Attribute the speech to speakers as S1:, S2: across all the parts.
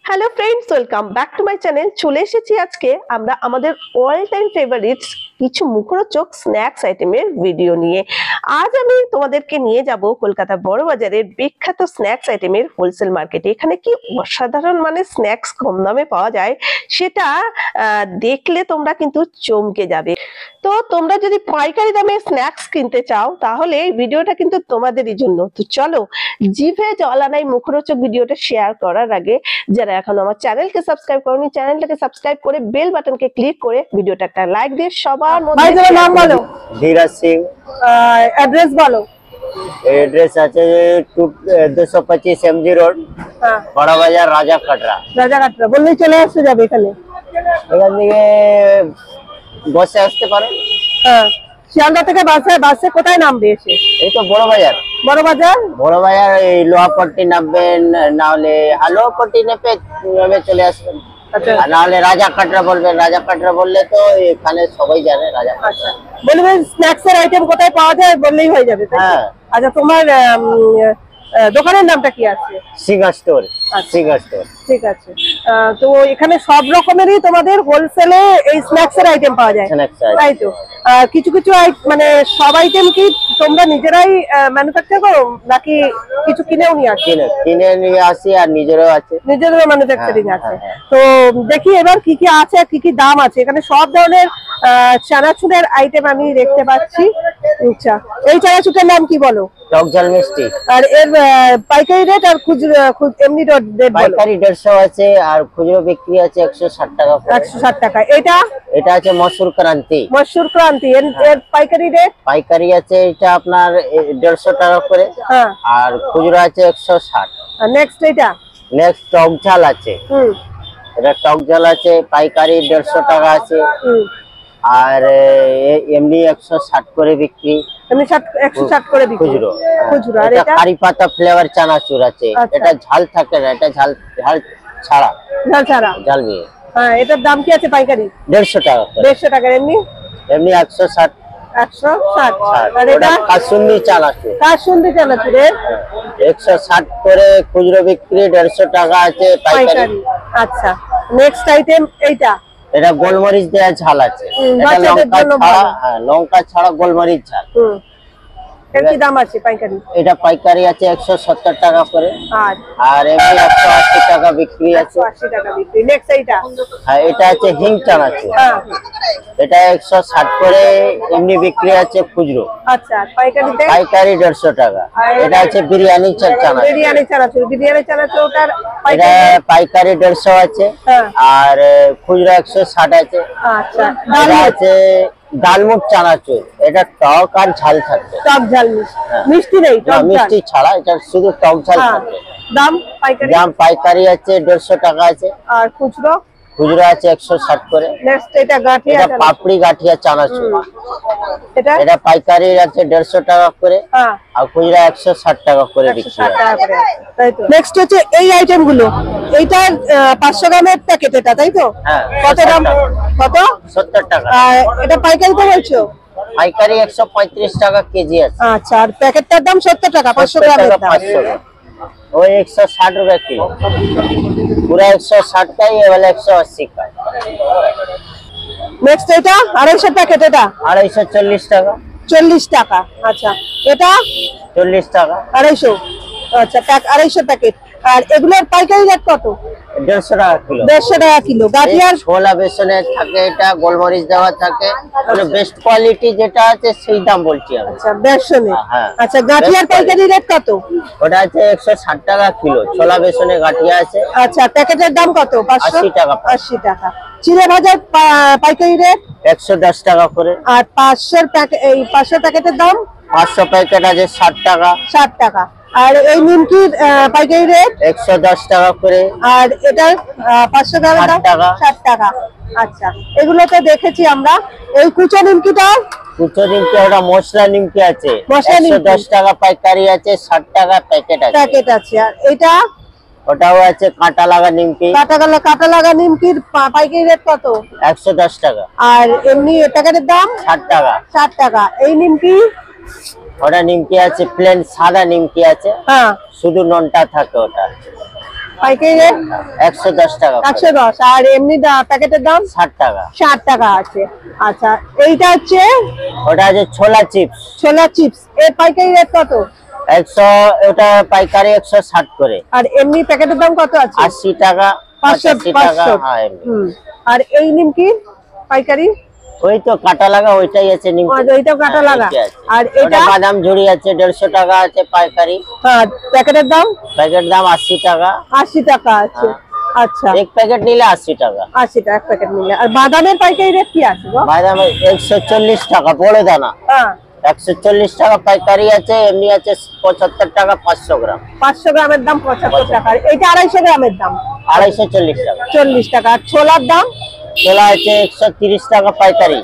S1: Hello friends, welcome back to my channel. চলে এসেছি আজকে আমরা আমাদের অল টাইম ফেভারিটস কিছু মুখরোচক স্ন্যাক্স আইটেমের ভিডিও নিয়ে। আজ আমি তোমাদেরকে নিয়ে যাব কলকাতা বড় বাজারের বিখ্যাত স্ন্যাক্স আইটেমের হোলসেল মার্কেটে। এখানে কি অসাধারণ মানে স্ন্যাক্স কম দামে পাওয়া যায় সেটা দেখলে তোমরা কিন্তু চমকে যাবে। তো তোমরা যদি পাইকারি দামে স্ন্যাক্স কিনতে চাও তাহলে এই ভিডিওটা কিন্তু তোমাদেরই জন্য। তো চলো, জিভে জল আনাই মুখরোচক ভিডিওটা শেয়ার করার আগে যারা এখন আমার চ্যানেলকে সাবস্ক্রাইব করনি, চ্যানেলটাকে সাবস্ক্রাইব করে বেল বাটনকে ক্লিক করে ভিডিওটা একটা লাইক দিয়ে সবার মধ্যে।
S2: ভাই নাম বলো।
S3: धीरज सिंह।
S2: অ্যাড্রেস বলো।
S3: एड्रेस আছে 225 एमजी रोड,
S2: হ্যাঁ,
S3: बड़ा बाजार, राजा कटरा।
S2: রাজাঘাটরা বললেই চলে আসতে যাবে এখানে।
S3: এখান থেকে বসে আসতে পারো।
S2: হ্যাঁ, শিয়ালদা থেকে বাসে কোথায় নামবে এসে?
S3: এই তো বড় বাজার।
S2: বড় বাজার,
S3: বড় বাজার এই লোহাপট্টি নামবেন, না হলে লোহাপট্টি নেমে চলে আসবেন।
S2: আচ্ছা
S3: আর না হলে রাজা কাটরা বলবেন। রাজা কাটরা বললে তো এখানে সবাই জানে রাজা কাটরা।
S2: আচ্ছা, বলবেন স্ন্যাক্স এর আইটেম কোথায় পাওয়া যায় বললেই হয়ে যাবে, তাই তো?
S3: হ্যাঁ।
S2: আচ্ছা, তোমার দোকানের নামটা কি আছে?
S3: সিঙ্গা স্টোর। সিঙ্গা স্টোর,
S2: ঠিক আছে। তো এখানে সব রকমেরই তোমাদের হোলসেলে এই স্ন্যাক্স এর আইটেম পাওয়া যায়, তাই তো? কিছু কিছু মানে সব আইটেম কি তোমরা নিজেরাই ম্যানুফ্যাকচার করো নাকি কিছু কিনেও নিয়ে আসো?
S3: কিনে নিয়ে আসি আর নিজেরও আছে,
S2: নিজেদেরও ম্যানুফ্যাকচারিং আছে।
S3: হ্যাঁ।
S2: তো দেখি এবার কি কি আছে, কি কি দাম আছে। এখানে সব ধরনের চানাচুরের আইটেম আমি দেখতে পাচ্ছি। আচ্ছা, এই চানাচুরের নাম কি বলো?
S3: টক ঝাল মিষ্টি।
S2: আর এর পাইকারি রেট আর খুচরো এমনি রেট বলো।
S3: পাইকারি 150 আছে আর খুচরো বিক্রি আছে 160 টাকা।
S2: 160 টাকা।
S3: এটা আছে মসুর ক্রান্তি।
S2: মসুর ক্রান্তি, এর পাইকারি রেট?
S3: পাইকারি আছে এটা আপনার 150 টাকা করে।
S2: হ্যাঁ,
S3: আর খুচরো আছে 160।
S2: আর নেক্সট
S3: নেক্সট টক ঝাল আছে। এটা টক ঝাল আছে, পাইকারি 150 টাকা আছে। আর এমনি 160 করে বিক্রি।
S2: এমনি 160 করে বিক্রি খুচরো। আর
S3: এটা কারি পাতা ফ্লেভার চানাচুর আছে। এটা ঝাল থাকে না, এটা ঝাল ছাড়া।
S2: ঝাল ছাড়া,
S3: ঝাল দিয়ে।
S2: হ্যাঁ, এটার দাম কি আছে পাইকারি?
S3: 150 টাকা করে।
S2: 150 টাকা। এমনি
S3: 160।
S2: 160। আর
S3: এটা কাসুন্দি চানাচুর।
S2: কাসুন্দি চানাচুরের
S3: 160 করে খুচরো বিক্রি, 150 টাকা আছে পাইকারি।
S2: আচ্ছা, নেক্সট আইটেম এইটা।
S3: এটা গোলমরিচ দেওয়া ঝাল আছে। এটা লঙ্কা ছাড়া, লঙ্কা ছাড়া গোলমরিচ ঝাল।
S2: এর কি দাম আছে পাইকারি?
S3: এটা পাইকারি আছে 170 টাকা করে। আর এমনি 180 টাকা বিক্রি আছে।
S2: 180 টাকা বিক্রি। নেক্সট এইটা।
S3: হ্যাঁ, এটা আছে হিং চানাচুর। এটা 160 করে এমনি বিক্রি আছে খুচরো।
S2: আচ্ছা, পাইকারিতে?
S3: পাইকারি 150 টাকা। এটা আছে বিরিয়ানি চানাচুর।
S2: বিরিয়ানি চানাচুরটার
S3: এটা পাইকারি 150 আছে আর খুচরো 160 আছে।
S2: আচ্ছা,
S3: এটা আছে ডালমুট চানাচুর। এটা টক আর ঝাল থাকে।
S2: টক ঝাল মিষ্টি নেই,
S3: মিষ্টি ছাড়া, এটা শুধু টক ঝাল থাকে।
S2: দাম পাইকারি?
S3: দাম পাইকারি আছে 150 টাকা আছে।
S2: আর খুচরো?
S3: খুচরো আছে 160 করে।
S2: নেক্সট এটা গাঠিয়া।
S3: এটা পাপড়ি গাঠিয়া চানাচুর।
S2: এটা
S3: পাইকারি আছে 150 টাকা করে। আর খুচরো 160 টাকা করে বিক্রি হয়।
S2: নেক্সট হচ্ছে এই আইটেম গুলো। এইটা 500 গ্রামের প্যাকেট, এটা তাই তো?
S3: হ্যাঁ।
S2: কত দাম? কত?
S3: 70 টাকা।
S2: এটা পাইকারি তো বলছো?
S3: পাইকারি 135 টাকা কেজি আছে।
S2: আচ্ছা, আর প্যাকেটটার দাম 70 টাকা 500 গ্রামের দাম।
S3: 500 ওই 160 টাকা কিলো। পুরো 160 টাই, এবারে 180 টাকা।
S2: নেক্সট এটা 250 প্যাকেট। এটা
S3: 240 টাকা।
S2: 40 টাকা। আচ্ছা, এটা
S3: 40 টাকা।
S2: 250। আচ্ছা, 250 প্যাকেট। আর এগুলোর পাইকারি রেট কত?
S3: 150 টাকা কিলো।
S2: 150 টাকা কিলো। গাঠিয়ার
S3: ছোলা বেসনের থাকে, এটা গোলমরিচ দেওয়া থাকে, মানে বেস্ট কোয়ালিটি যেটা আছে সেই দাম বলছি আমি।
S2: আচ্ছা, বেসনের।
S3: হ্যাঁ।
S2: আচ্ছা, গাঠিয়ার পাইকারি রেট কত?
S3: ওটা আছে 160 টাকা কিলো। ছোলা বেসনের গাঠিয়া আছে।
S2: আচ্ছা, প্যাকেটের দাম কত?
S3: 80 টাকা।
S2: 80 টাকা। চিড়ে ভাজার পাইকারি রেট
S3: 110 টাকা করে।
S2: আর 500 প্যাকেট, এই 500 প্যাকেটের দাম?
S3: 500 প্যাকেট আছে 60 টাকা।
S2: 60 টাকা। আর এই নিমকির পাইকারি রেট
S3: 110 টাকা করে।
S2: আর এটা 500 গ্রামের দাম 60 টাকা। আচ্ছা, এগুলো তো দেখেছি আমরা। এই কুচো নিমকিটা?
S3: কুচো নিমকি, ওটা মশলা নিমকি আছে।
S2: মশলা নিমকি
S3: 110 টাকা পাইকারি আছে, 60 টাকা প্যাকেট আছে।
S2: আর এটা?
S3: ওটাও আছে কাঁটা লাগা নিমকি।
S2: কাঁটা লাগা নিমকির পাইকারি রেট কত?
S3: 110 টাকা।
S2: আর এমনি প্যাকেটের দাম
S3: 60 টাকা।
S2: 60 টাকা। এই নিমকি?
S3: ওটা নিমকি আছে প্লেন সাদা নিমকি আছে।
S2: হ্যাঁ,
S3: শুধু ননটা থাকে ওটা।
S2: পাইকারি রেট
S3: 110 টাকা করে।
S2: 110। আর এমনি প্যাকেটের দাম
S3: 60 টাকা।
S2: 60 টাকা আছে। আচ্ছা, এইটা হচ্ছে
S3: ওটা আছে ছোলা চিপস।
S2: ছোলা চিপস, এর পাইকারি রেট কত?
S3: 100, ওটা পাইকারি 160 করে।
S2: আর এমনি প্যাকেটের দাম কত আছে?
S3: 80 টাকা, 85 টাকা। হ্যাঁ এমনি।
S2: আর এই নিমকি পাইকারি?
S3: ওই তো কাটা লাগা ওইটাই আছে নিমকি।
S2: ওইটাও কাটা লাগা। আর
S3: এটা
S2: এটা
S3: বাদাম ঝুড়ি আছে 150 টাকা আছে পাইকারি।
S2: আর প্যাকেটের দাম?
S3: প্যাকেট দাম 80 টাকা।
S2: 80 টাকা আছে। আচ্ছা,
S3: এক প্যাকেট নিলে 80 টাকা।
S2: 80 টাকা এক প্যাকেট নিলে। আর বাদামের পাইকারি রেট কি আছে গো?
S3: বাদাম 140 টাকা বড় দানা।
S2: হ্যাঁ,
S3: 140 টাকা পাইকারি আছে, এমনি আছে 75 টাকা 500 গ্রাম।
S2: 500 গ্রামের দাম 75 টাকা। আর এটা 250 গ্রামের দাম
S3: 240 টাকা।
S2: 40 টাকা। আর ছোলার দাম?
S3: ছোলা আছে 130 টাকা পাইকারি,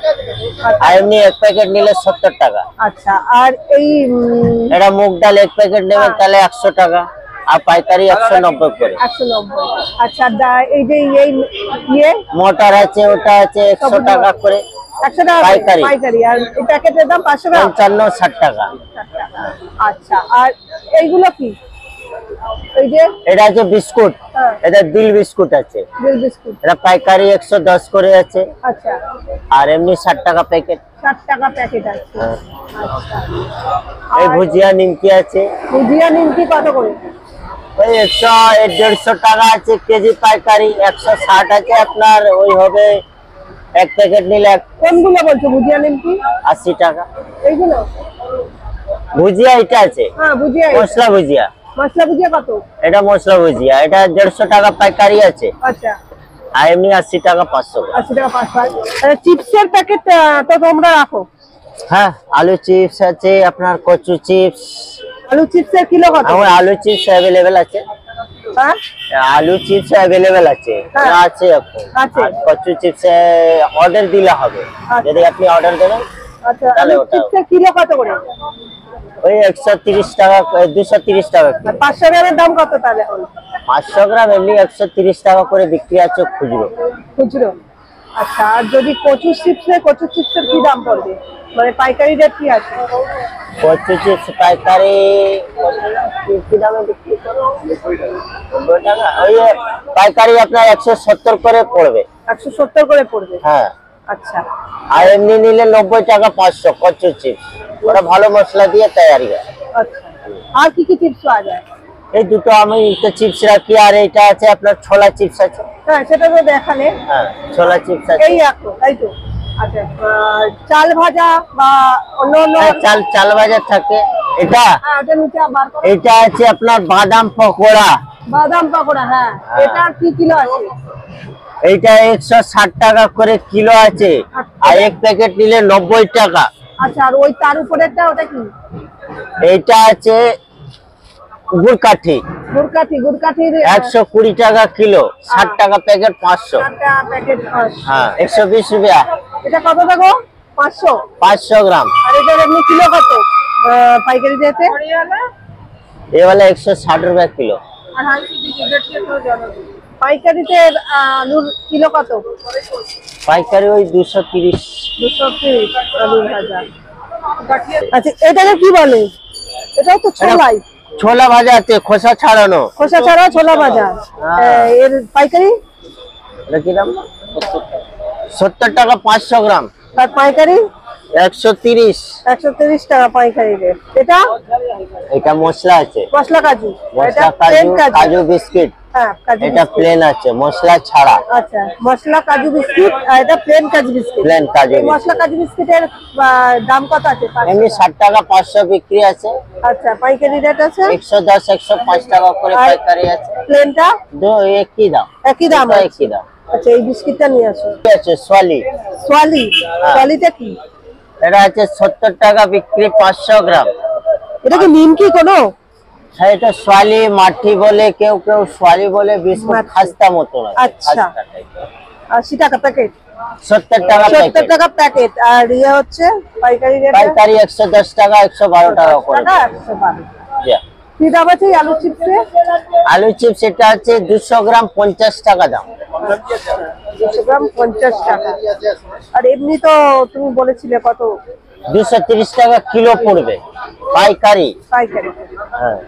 S3: আর এমনি এক প্যাকেট নিলে 70 টাকা।
S2: আচ্ছা, আর এই
S3: এটা মুগ ডাল এক প্যাকেট নেবেন তাহলে 100 টাকা, আর পাইকারি 190 করে।
S2: 190। আচ্ছা, এই যে এই ইয়ে
S3: মটর আছে ওটা আছে 100 টাকা করে
S2: 100 টাকা
S3: পাইকারি।
S2: পাইকারি। আর এই প্যাকেটের দাম 500 গ্রাম
S3: 55-60 টাকা।
S2: আচ্ছা, আর এইগুলো কি? এই যে
S3: এটা আছে বিস্কুট,
S2: হ্যাঁ,
S3: এটা দিল বিস্কুট আছে,
S2: দিল বিস্কুট।
S3: এটা পাইকারি 110 করে আছে,
S2: আচ্ছা,
S3: আর এমনি 60 টাকা প্যাকেট।
S2: 60 টাকা প্যাকেট আছে।
S3: হ্যাঁ।
S2: আচ্ছা,
S3: এই
S2: আর
S3: ভুজিয়া নিমকি আছে,
S2: ভুজিয়া নিমকি কত করে?
S3: ওই 100-150 টাকা আছে কেজি পাইকারি। 160 আছে আপনার, ওই হবে এক প্যাকেট নিলে
S2: কোনগুলো বলছো ভুজিয়া নিমকি?
S3: 80 টাকা।
S2: এইগুলো?
S3: ভুজিয়া এটা আছে,
S2: হ্যাঁ, ভুজিয়া।
S3: মশলা ভুজিয়া।
S2: মশলা ভুজিয়া কত?
S3: এটা মশলা ভুজিয়া, এটা 150 টাকা পাইকারি আছে,
S2: আচ্ছা,
S3: আর এমনি 80 টাকা 500 গ্রাম।
S2: 80 টাকা 500। চিপসের প্যাকেট তো তোমরা রাখো?
S3: হ্যাঁ, আলু চিপস আছে আপনার, কচু চিপস।
S2: আলু চিপসের কিলো কত?
S3: আমার আলু চিপস অ্যাভেলেবেল আছে।
S2: হ্যাঁ,
S3: আলু চিপস অ্যাভেলেবেল আছে,
S2: হ্যাঁ।
S3: আছে এখন।
S2: আছে।
S3: আর কচু চিপস অর্ডার দিলে হবে,
S2: আচ্ছা।
S3: যদি আপনি অর্ডার দেবেন
S2: আচ্ছা,
S3: তাহলে
S2: আলু
S3: ওটা
S2: চিপসের কিলো কত করে?
S3: ওই 130 টাকা, 230 টাকা
S2: আর
S3: কিলো।
S2: 500 গ্রামের দাম কত তাহলে এখন?
S3: 500 গ্রাম এমনি 130 টাকা করে বিক্রি আছে খুচরো।
S2: খুচরো। আচ্ছা, আর যদি কচু চিপসের কি দাম পড়বে? মানে পাইকারি রেট কি আছে?
S3: কচু চিপস পাইকারি কি দামে বিক্রি করো? 90 টাকা। ওই পাইকারি আপনার 170 করে পড়বে।
S2: 170 করে পড়বে।
S3: হ্যাঁ,
S2: আচ্ছা,
S3: আর এমনি নিলে 90 টাকা 500 কচু চিপস। ওরা ভালো মশলা দিয়ে তৈরি হয়।
S2: আচ্ছা। আর কি কি চিপস পাওয়া যায়?
S3: এই দুটো আমি চিপস রাখি, আর এইটা আছে আপনার ছোলা চিপস আছে।
S2: হ্যাঁ, সেটা তো দেখালে।
S3: হ্যাঁ, ছোলা চিপস আছে।
S2: এই রাখো, তাই তো? আচ্ছা, চাল ভাজা বা অন্য
S3: হ্যাঁ, চাল বাজার থাকে। এটা
S2: ওটা নিচে বার করো।
S3: এটা আছে আপনার বাদাম পকোড়া।
S2: বাদাম পকোড়া, হ্যাঁ। এটা কি কিলো আছে?
S3: এইটা 160 টাকা করে কিলো আছে, আর এক প্যাকেট নিলে 90 টাকা।
S2: আচ্ছা, আর ওই তার উপরেরটা ওটা কি?
S3: এইটা আছে গুড়কাঠি,
S2: গুড়কাঠির
S3: 120 টাকা কিলো, 60 টাকা প্যাকেট 500।
S2: প্যাকেট।
S3: হ্যাঁ, 120 রুপিয়া।
S2: এটা কত টাকা? 500।
S3: 500 গ্রাম।
S2: আর এটার এমনি কিলো কত পাইকারি রেটে?
S3: ये वाला 160 रुपया किलो।
S2: পাইকারিতে আলুর কিলো কত?
S3: পাইকারি ওই 230।
S2: 230 আলুর ভাজা। আচ্ছা, এটাকে কি বলে? এটাও তো ছোলাই।
S3: ছোলা ভাজা আছে খোসা ছাড়ানো।
S2: খোসা ছাড়া ছোলা ভাজা। এর পাইকারি?
S3: এটা কি দাম? 70 টাকা 500 গ্রাম।
S2: আর পাইকারি?
S3: 130।
S2: 130 টাকা পাইকারি রেট।
S3: এটা মশলা আছে,
S2: মশলা কাজু।
S3: মশলা
S2: প্লেন
S3: কাজু বিস্কিট।
S2: হ্যাঁ, কাজু
S3: এটা
S2: বিস্কিট।
S3: প্লেন আছে, মশলা ছাড়া।
S2: আচ্ছা, মশলা কাজু বিস্কিট, আর এটা প্লেন কাজু বিস্কিট।
S3: প্লেন কাজু
S2: এই মশলা কাজু বিস্কিটের দাম কত আছে? 500
S3: এমনি 60 টাকা 500 বিক্রি আছে।
S2: আচ্ছা, পাইকারি রেট আছে?
S3: 110 105 টাকা করে
S2: আর
S3: পাইকারি আছে।
S2: প্লেনটা
S3: একই দাম।
S2: একই দাম
S3: দুটো
S2: আছে।
S3: একই দাম
S2: আচ্ছা, এই বিস্কিটটা নিয়ে আসো।
S3: আছে। সোয়ালি,
S2: সোয়ালিটা কি?
S3: এটা আছে 70 টাকা বিক্রি 500 গ্রাম।
S2: এটা কি নিমকি কোনো?
S3: হ্যাঁ, এটা সোয়ালি মাটি বলে, কেউ কেউ সোয়ালি বলে, বিস্কুট
S2: মাটি।
S3: খাস্তা মতো লাগে।
S2: আচ্ছা। 80 টাকা প্যাকেট।
S3: 70 টাকা
S2: 70
S3: প্যাকেট।
S2: টাকা প্যাকেট। আর ইয়ে হচ্ছে পাইকারি রেট?
S3: পাইকারি 110 টাকা 112 টাকা করে।
S2: 112।
S3: জি।
S2: কি দাম আছে এই আলু চিপসে?
S3: আলু চিপস এটা আছে 200 গ্রাম 50 টাকা দাম।
S2: 200 গ্রাম 50 টাকা। আর এমনি তো তুমি বলেছিলে কত?
S3: 230 টাকা কিলো পড়বে পাইকারি।
S2: পাইকারি।
S3: হ্যাঁ।